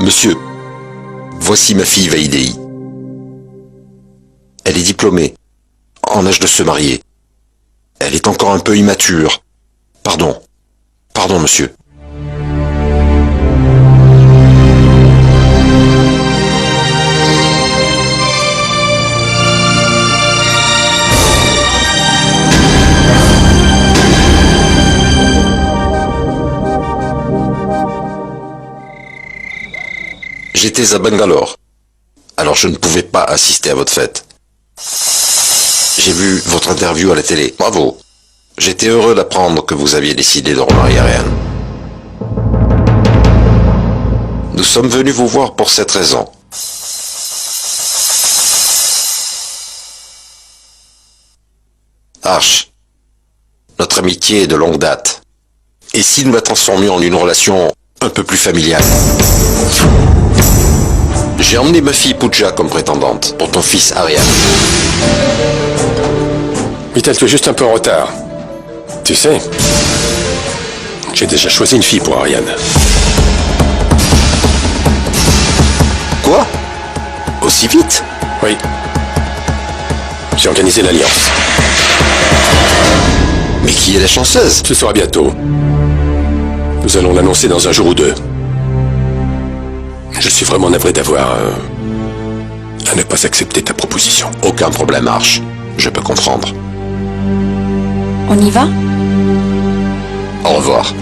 Monsieur, voici ma fille Vaidéi. Elle est diplômée, en âge de se marier. Elle est encore un peu immature. Pardon. Pardon, monsieur. J'étais à Bangalore, alors je ne pouvais pas assister à votre fête. J'ai vu votre interview à la télé. Bravo. J'étais heureux d'apprendre que vous aviez décidé de remarier Ariane. Nous sommes venus vous voir pour cette raison. Arch, notre amitié est de longue date. Et si nous la transformions en une relation un peu plus familiale? J'ai emmené ma fille Pooja comme prétendante pour ton fils Ariane. Mittal, tu es juste un peu en retard. Tu sais, j'ai déjà choisi une fille pour Ariane. Quoi? Aussi vite? Oui. J'ai organisé l'alliance. Mais qui est la chanceuse? Ce sera bientôt. Nous allons l'annoncer dans un jour ou deux. Je suis vraiment navré d'avoir à ne pas accepter ta proposition. Aucun problème, Arch. Je peux comprendre. On y va? Au revoir.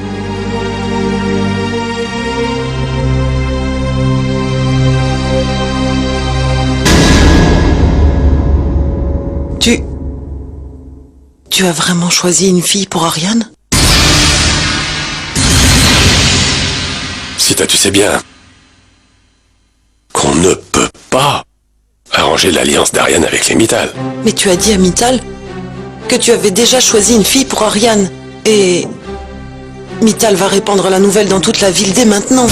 Tu as vraiment choisi une fille pour Ariane? Sita, tu sais bien qu'on ne peut pas arranger l'alliance d'Ariane avec les Mittal. Mais tu as dit à Mittal que tu avais déjà choisi une fille pour Ariane. Et Mittal va répandre la nouvelle dans toute la ville dès maintenant.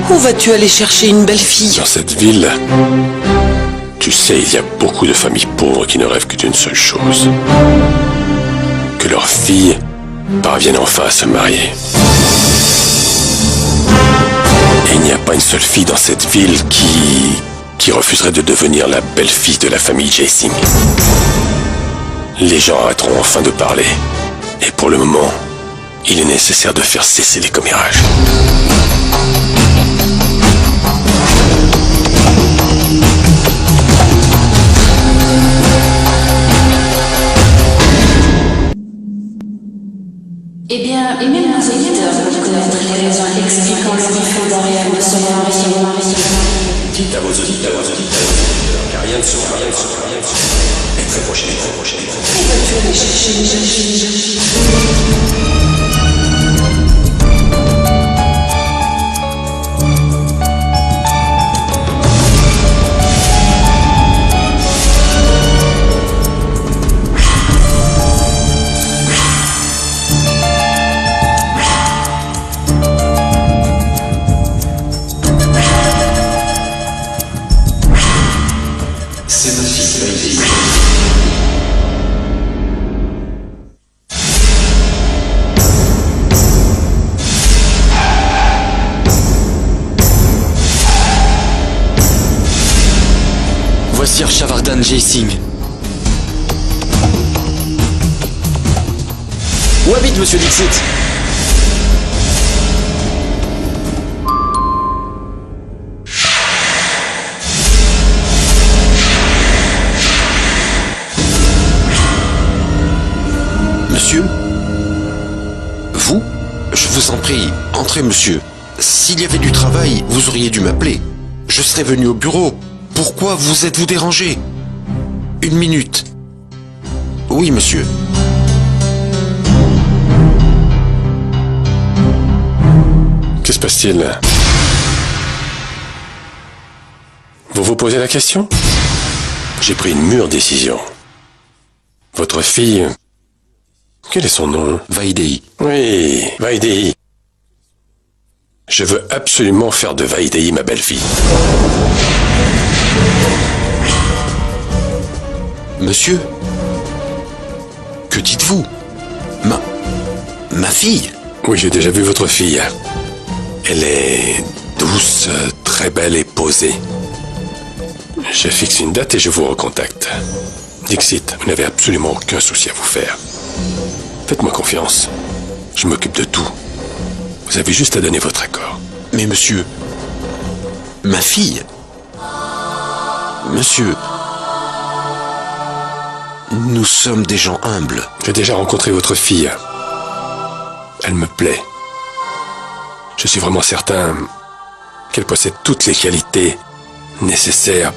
Où vas-tu aller chercher une belle fille? Dans cette ville, tu sais, il y a beaucoup de familles pauvres qui ne rêvent que d'une seule chose. Que leurs filles parviennent enfin à se marier. Et il n'y a pas une seule fille dans cette ville qui refuserait de devenir la belle-fille de la famille Jae-sing. Les gens arrêteront enfin de parler. Et pour le moment, il est nécessaire de faire cesser les commérages. Eh bien, et même nos auditeurs veulent connaître les raisons expliquant le refus d'Ariane de se marier. Dites à vos auditeurs qu'Ariane sera et très prochainement. Où vas-tu aller chercher une jeune fille? C'est ma fille Vaidéi. Voici Harshavardhan Jae-sing. Où habite Monsieur Dixit? Monsieur? Vous? Je vous en prie, entrez, monsieur. S'il y avait du travail, vous auriez dû m'appeler. Je serais venu au bureau. Pourquoi vous êtes-vous dérangé? Une minute. Oui, monsieur. Que se passe-t-il? Vous vous posez la question? J'ai pris une mûre décision. Votre fille... Quel est son nom? Vaidéi. Oui, Vaidéi. Je veux absolument faire de Vaidéi ma belle-fille. Monsieur? Que dites-vous? Ma fille? Oui, j'ai déjà vu votre fille. Elle est douce, très belle et posée. Je fixe une date et je vous recontacte. Dixit, vous n'avez absolument aucun souci à vous faire. Faites-moi confiance. Je m'occupe de tout. Vous avez juste à donner votre accord. Mais monsieur... Ma fille... Monsieur... Nous sommes des gens humbles. J'ai déjà rencontré votre fille. Elle me plaît. Je suis vraiment certain qu'elle possède toutes les qualités nécessaires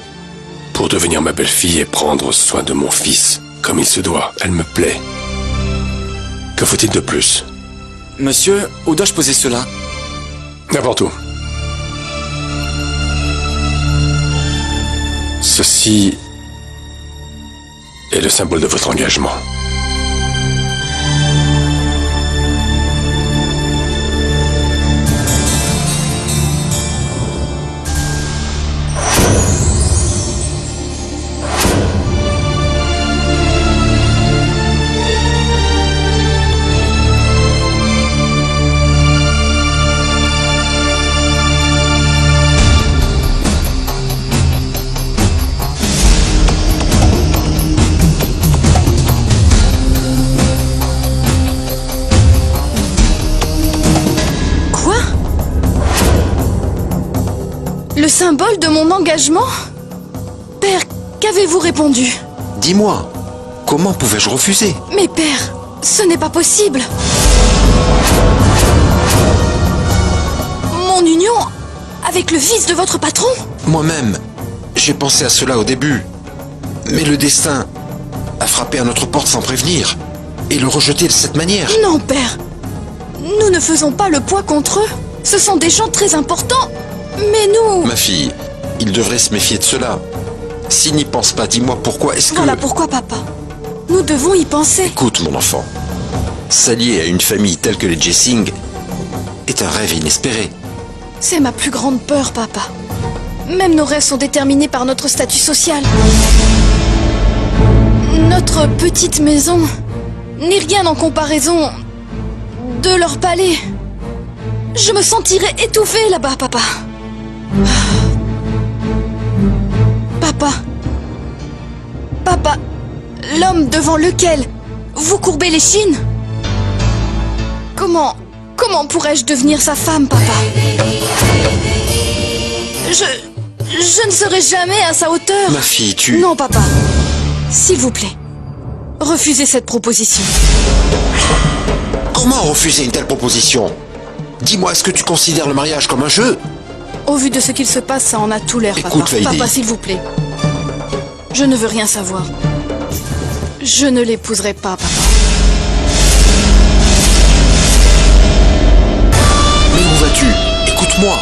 pour devenir ma belle-fille et prendre soin de mon fils comme il se doit. Elle me plaît. Que faut-il de plus? Monsieur, où dois-je poser cela? N'importe où. Ceci est le symbole de votre engagement. Le symbole de mon engagement? Père, qu'avez-vous répondu? Dis-moi, comment pouvais-je refuser? Mais père, ce n'est pas possible. Mon union avec le fils de votre patron? Moi-même, j'ai pensé à cela au début. Mais le destin a frappé à notre porte sans prévenir et le rejeter de cette manière. Non, père. Nous ne faisons pas le poids contre eux. Ce sont des gens très importants. Mais nous... Ma fille, il devrait se méfier de cela. S'il n'y pense pas, dis-moi pourquoi est-ce que... Voilà pourquoi, papa. Nous devons y penser. Écoute, mon enfant. S'allier à une famille telle que les Jessing est un rêve inespéré. C'est ma plus grande peur, papa. Même nos rêves sont déterminés par notre statut social. Notre petite maison n'est rien en comparaison de leur palais. Je me sentirais étouffée là-bas, papa. Papa, l'homme devant lequel vous courbez les chines? Comment pourrais-je devenir sa femme, papa? Je ne serai jamais à sa hauteur. Ma fille, tu... Non, papa. S'il vous plaît, refusez cette proposition. Comment refuser une telle proposition? Dis-moi, est-ce que tu considères le mariage comme un jeu? Au vu de ce qu'il se passe, ça en a tout l'air, papa. Écoute, Vaidé. Papa, s'il vous plaît. Je ne veux rien savoir. Je ne l'épouserai pas, papa. Mais où vas-tu? Écoute-moi.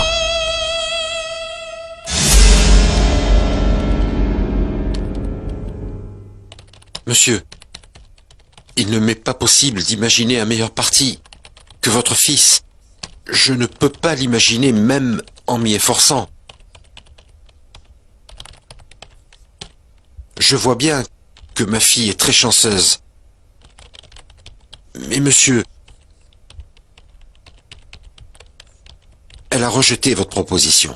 Monsieur, il ne m'est pas possible d'imaginer un meilleur parti que votre fils. Je ne peux pas l'imaginer même en m'y efforçant. Je vois bien que ma fille est très chanceuse. Mais monsieur, elle a rejeté votre proposition.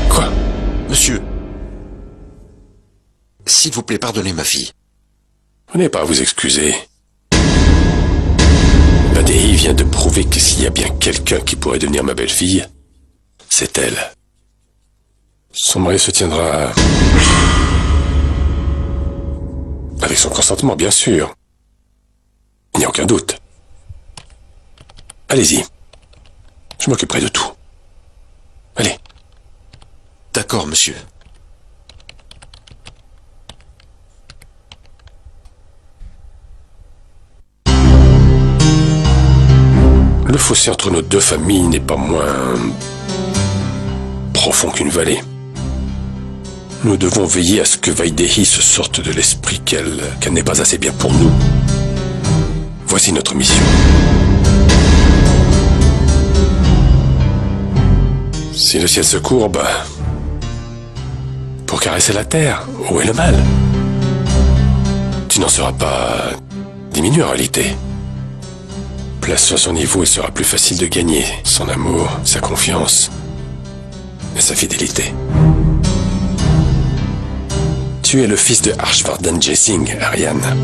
Quoi? Monsieur, s'il vous plaît, pardonnez ma fille. Vous n'avez pas à vous excuser. Badéhi vient de prouver que s'il y a bien quelqu'un qui pourrait devenir ma belle-fille, c'est elle. Son mari se tiendra... avec son consentement, bien sûr. Il n'y a aucun doute. Allez-y. Je m'occuperai de tout. Allez. D'accord, monsieur. Le fossé entre nos deux familles n'est pas moins profond qu'une vallée. Nous devons veiller à ce que Vaidéhi se sorte de l'esprit qu'elle n'est pas assez bien pour nous. Voici notre mission. Si le ciel se courbe pour caresser la terre, où est le mal? Tu n'en seras pas diminué en réalité. place sur son niveau, il sera plus facile de gagner son amour, sa confiance et sa fidélité. Tu es le fils de Harshvardhan Jesing, Ariane.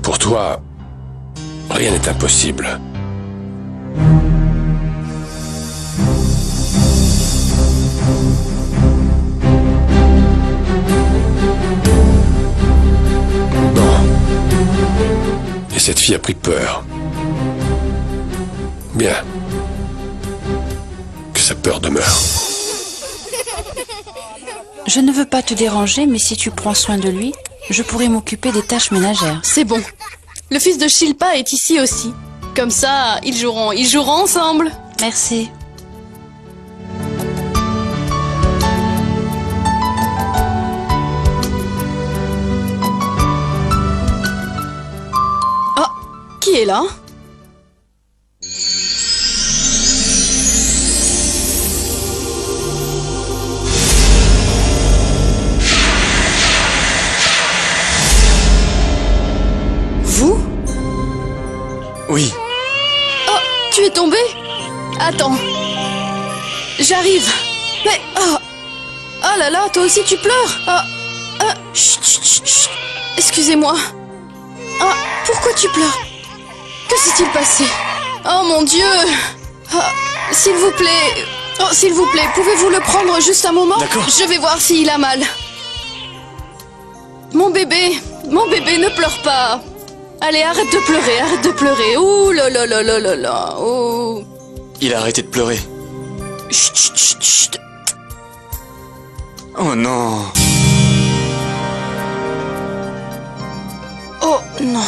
Pour toi, rien n'est impossible. Bon. Et cette fille a pris peur. Bien. Que sa peur demeure. Je ne veux pas te déranger, mais si tu prends soin de lui, je pourrai m'occuper des tâches ménagères. C'est bon. Le fils de Shilpa est ici aussi. Comme ça, ils joueront ensemble. Merci. Oh, qui est là? Vous? Oui, Oh, tu es tombé? Attends. J'arrive. Mais... Oh. Oh là là, toi aussi tu pleures? Chut, chut, chut, chut. Excusez-moi. Ah, pourquoi tu pleures? Que s'est-il passé? Oh mon Dieu. Ah, s'il vous plaît... Oh, s'il vous plaît, pouvez-vous le prendre juste un moment? D'accord. Je vais voir s'il a mal. Mon bébé, ne pleure pas. Allez, arrête de pleurer, arrête de pleurer. Ouh là là là là là là. Oh. il a arrêté de pleurer. Chut, chut, chut, chut. Oh non. Oh non.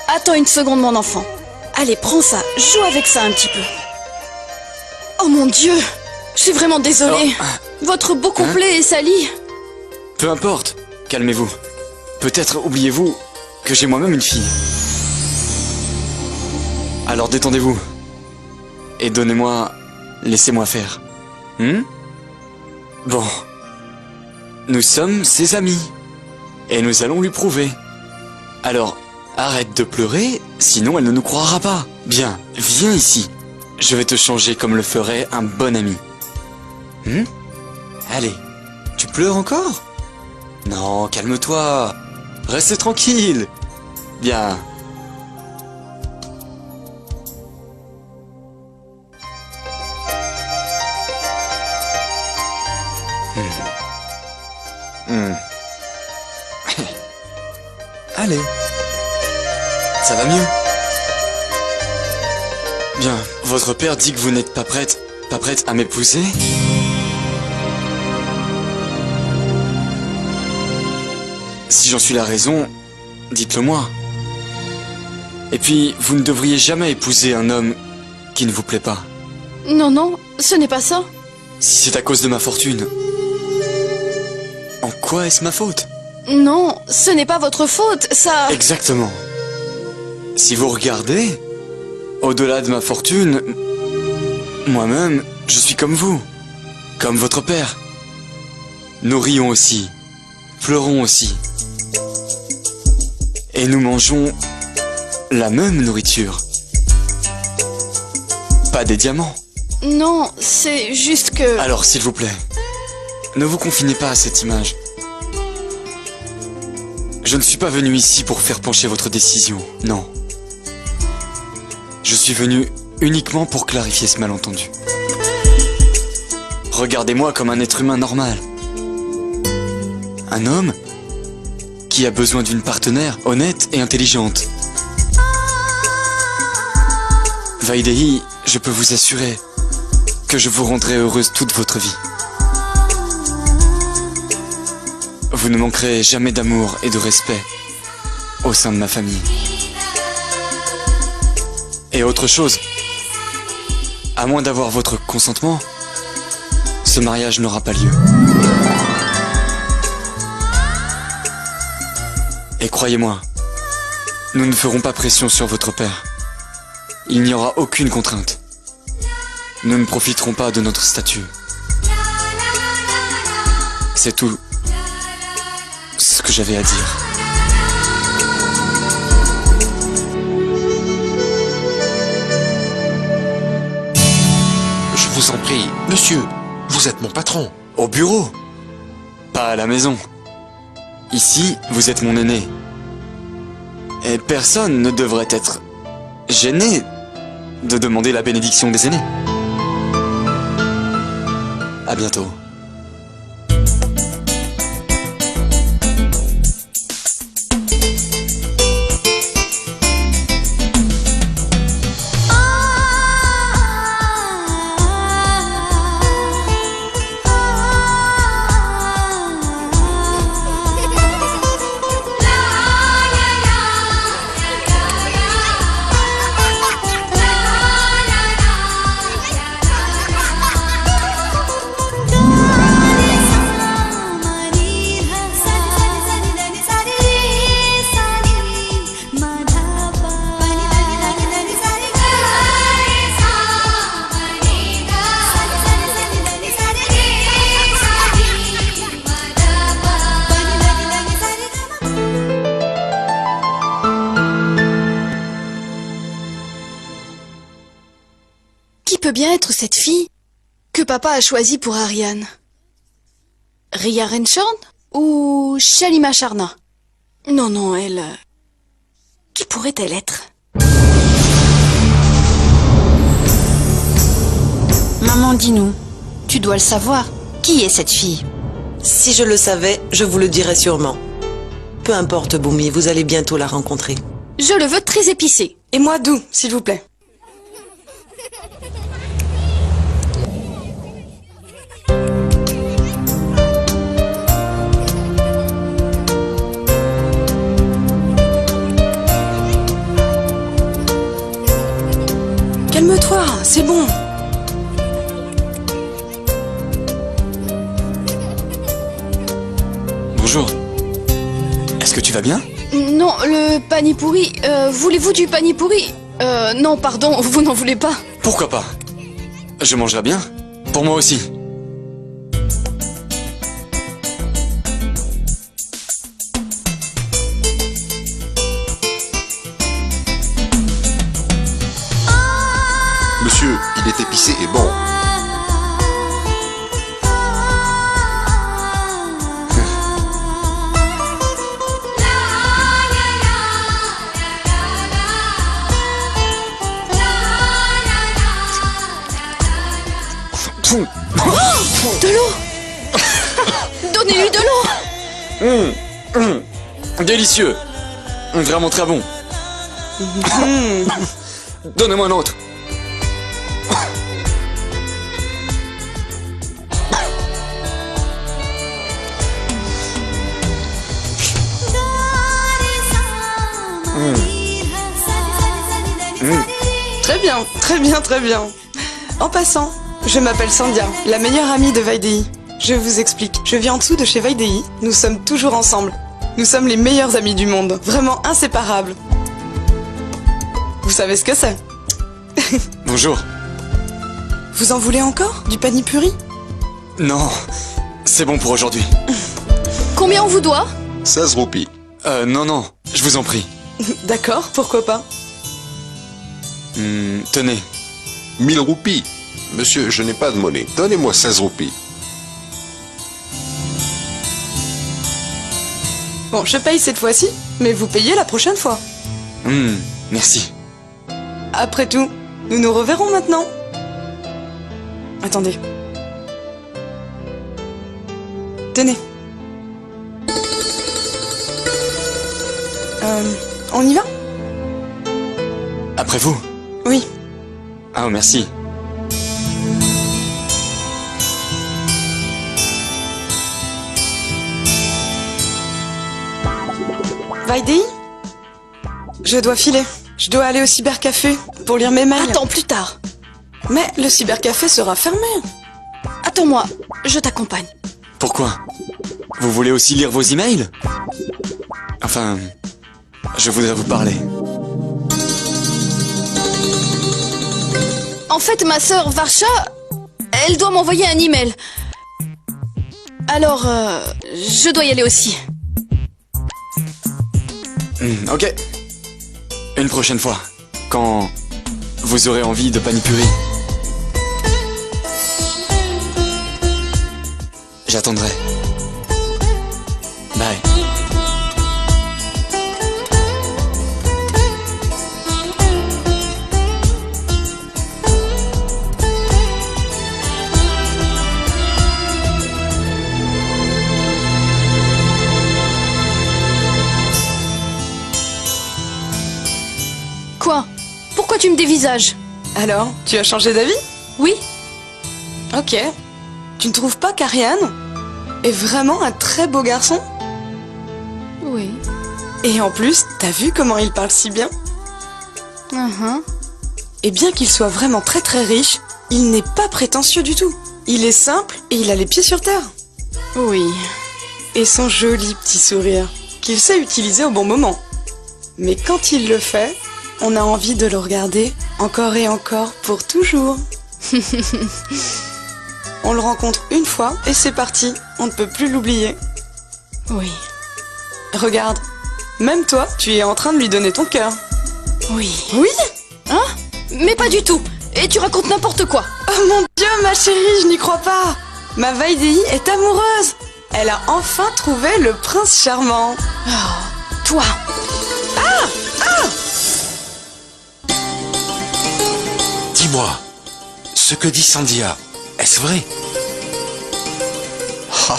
Attends une seconde, mon enfant. Allez, prends ça, joue avec ça un petit peu. Oh mon Dieu, je suis vraiment désolée. Votre beau complet est sali. Peu importe, calmez-vous. Peut-être oubliez-vous que j'ai moi-même une fille. Alors détendez-vous. Et donnez-moi... Laissez-moi faire. Bon. Nous sommes ses amis. Et nous allons lui prouver. Alors, arrête de pleurer, sinon elle ne nous croira pas. Bien, viens ici. Je vais te changer comme le ferait un bon ami. Allez, tu pleures encore? Non, calme-toi. Reste tranquille. Bien. Allez. Ça va mieux? Bien, votre père dit que vous n'êtes pas prête à m'épouser? Si j'en suis la raison, dites-le moi. Et puis, vous ne devriez jamais épouser un homme qui ne vous plaît pas. Non, non, ce n'est pas ça. Si c'est à cause de ma fortune, en quoi est-ce ma faute? Non, ce n'est pas votre faute, ça... Exactement. Si vous regardez, au-delà de ma fortune, moi-même, je suis comme vous, comme votre père. Nous rions aussi, pleurons aussi. Et nous mangeons la même nourriture. Pas des diamants. Non, c'est juste que... Alors, s'il vous plaît, ne vous confinez pas à cette image. Je ne suis pas venu ici pour faire pencher votre décision, non. Je suis venu uniquement pour clarifier ce malentendu. Regardez-moi comme un être humain normal. Un homme qui a besoin d'une partenaire honnête et intelligente. Vaidehi, je peux vous assurer que je vous rendrai heureuse toute votre vie. Vous ne manquerez jamais d'amour et de respect au sein de ma famille. Et autre chose, à moins d'avoir votre consentement, ce mariage n'aura pas lieu. Et croyez-moi, nous ne ferons pas pression sur votre père. Il n'y aura aucune contrainte. Nous ne profiterons pas de notre statut. C'est tout. que j'avais à dire. Je vous en prie, monsieur, vous êtes mon patron. Au bureau, pas à la maison. Ici, vous êtes mon aîné. Et personne ne devrait être gêné de demander la bénédiction des aînés. À bientôt. Qui peut bien être cette fille que papa a choisie pour Ariane? Ria Renshorn ou Shalima Sharna? Non, non, elle... Qui pourrait-elle être? Maman, dis-nous. Tu dois le savoir. Qui est cette fille? Si je le savais, je vous le dirais sûrement. Peu importe, Bumi, vous allez bientôt la rencontrer. Je le veux très épicé. Et moi, doux, s'il vous plaît. Calme-toi, c'est bon. Bonjour. Est-ce que tu vas bien? Non, le panipuri... voulez-vous du panipuri? Non, pardon, vous n'en voulez pas. Pourquoi pas? Je mangerai bien. Pour moi aussi. Monsieur, il est épicé et bon. De l'eau. Donnez-lui de l'eau. Délicieux. Vraiment très bon. Donnez-moi un autre. Très bien, très bien, très bien. En passant, je m'appelle Sandhya, la meilleure amie de Vaidéhi. Je vous explique, je vis en dessous de chez Vaidéhi, nous sommes toujours ensemble. Nous sommes les meilleurs amis du monde, vraiment inséparables. Vous savez ce que c'est? Bonjour. Vous en voulez encore? Du panipuri? Non, c'est bon pour aujourd'hui. Combien on vous doit? 16 roupies. Non, non, je vous en prie. D'accord, pourquoi pas? Tenez. 1000 roupies. Monsieur, je n'ai pas de monnaie. Donnez-moi 16 roupies. Bon, je paye cette fois-ci, mais vous payez la prochaine fois. Merci. Après tout, nous nous reverrons maintenant. Attendez. Tenez. On y va? Après vous. Oui. Ah, merci. Vaidéhi? Je dois filer. Je dois aller au cybercafé pour lire mes mails. Attends, plus tard. Mais le cybercafé sera fermé. Attends-moi, je t'accompagne. Pourquoi? Vous voulez aussi lire vos emails? Enfin, je voudrais vous parler. En fait, ma sœur Varsha, elle doit m'envoyer un email. Alors, je dois y aller aussi. Ok. Une prochaine fois, quand vous aurez envie de panipuri. J'attendrai. Bye. Quoi? Pourquoi tu me dévisages? Alors, tu as changé d'avis? Oui? Ok. Tu ne trouves pas qu'Ariane est vraiment un très beau garçon? Oui. Et en plus, t'as vu comment il parle si bien? Et bien qu'il soit vraiment très très riche, il n'est pas prétentieux du tout. Il est simple et il a les pieds sur terre. Oui. Et son joli petit sourire, qu'il sait utiliser au bon moment. Mais quand il le fait, on a envie de le regarder encore et encore pour toujours. On le rencontre une fois et c'est parti, on ne peut plus l'oublier. Oui. Regarde, même toi, tu es en train de lui donner ton cœur. Oui. Oui? Hein? Mais pas du tout. Et tu racontes n'importe quoi. Oh mon Dieu, ma chérie, je n'y crois pas. Ma Vaidéi est amoureuse. Elle a enfin trouvé le prince charmant. Toi. Dis-moi, ce que dit Sandia, est-ce vrai? Ah.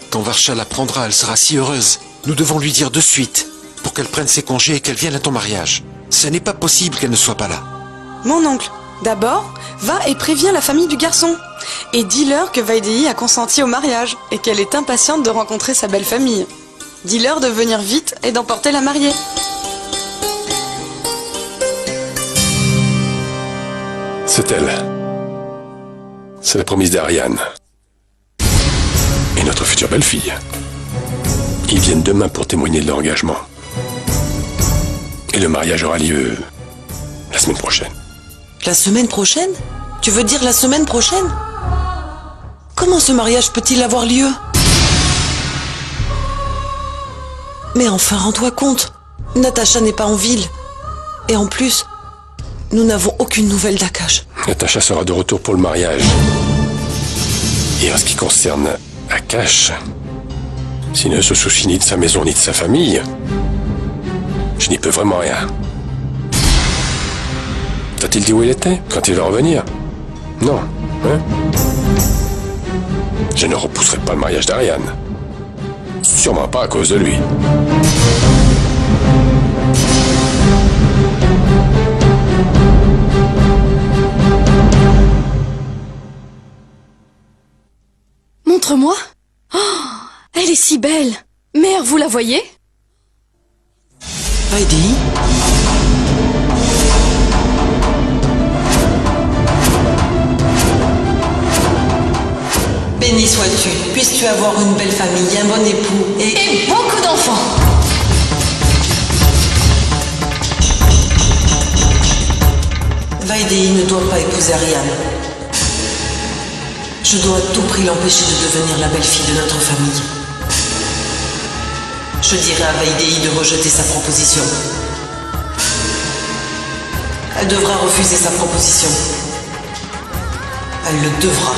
Quand Varsha l'apprendra, elle sera si heureuse. Nous devons lui dire de suite, pour qu'elle prenne ses congés et qu'elle vienne à ton mariage. Ce n'est pas possible qu'elle ne soit pas là. Mon oncle, d'abord, va et préviens la famille du garçon. Et dis-leur que Vaidéi a consenti au mariage et qu'elle est impatiente de rencontrer sa belle famille. Dis-leur de venir vite et d'emporter la mariée. C'est elle. C'est la promise d'Ariane. Et notre future belle-fille. Ils viennent demain pour témoigner de leur engagement. Et le mariage aura lieu la semaine prochaine. La semaine prochaine? Tu veux dire la semaine prochaine? Comment ce mariage peut-il avoir lieu? Mais enfin, rends-toi compte. Natacha n'est pas en ville. Et en plus, nous n'avons aucune nouvelle d'Akash. Natacha sera de retour pour le mariage. Et en ce qui concerne Akash, s'il ne se soucie ni de sa maison ni de sa famille, je n'y peux vraiment rien. T'a-t-il dit où il était quand il va revenir? Non, hein? Je ne repousserai pas le mariage d'Ariane. Sûrement pas à cause de lui. Montre-moi. Oh, elle est si belle. Mère, vous la voyez? Vaidéi? Béni sois-tu, puisses-tu avoir une belle famille, un bon époux Et beaucoup d'enfants. Vaidéi ne doit pas épouser Ariane. Je dois à tout prix l'empêcher de devenir la belle-fille de notre famille. Je dirai à Vaidéi de rejeter sa proposition. Elle devra refuser sa proposition. Elle le devra.